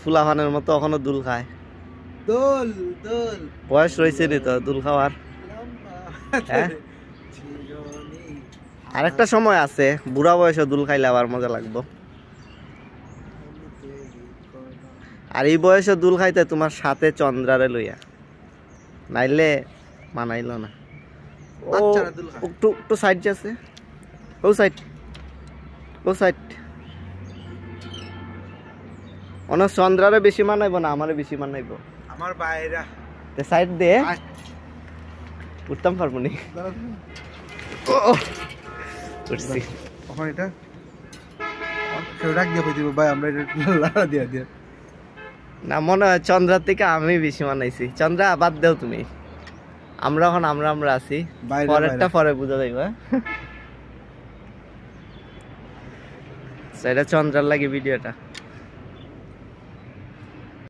ফুলাফানের মতো এখনো দুল খায়। দোল দোল বয়স রয়েছে নি তো দুল খাওয়ার। আরেকটা সময় আছে, বুড়া বয়সে দুল খাইলে আবার মজা লাগবো। আর এই বয়সে দুল খাইতে তোমার সাথে চন্দ্রারে লইয়া, নাইলে মানাইল না। একটু সাইড যাচ্ছে, ও সাইড ও সাইড। অনেক চন্দ্রারে বেশি মানাইব না আমারে বেশি মানাইব? আমার বাইরা সাইড দে, উঠতাম পারবো নি। উঠছি এখন এটা কেউ রাখ দিয়ে কইতে ভাই আমরা এটা লাড়া দিয়া দিয়া না, মনে হয় চন্দ্রার থেকে আমি বেশি মানাইছি। চন্দ্রা বাদ দেও তুমি, আমরা এখন আমরা আছি, পরেরটা পরে বুঝা যাইবা। সেটা চন্দ্রার লাগে ভিডিওটা।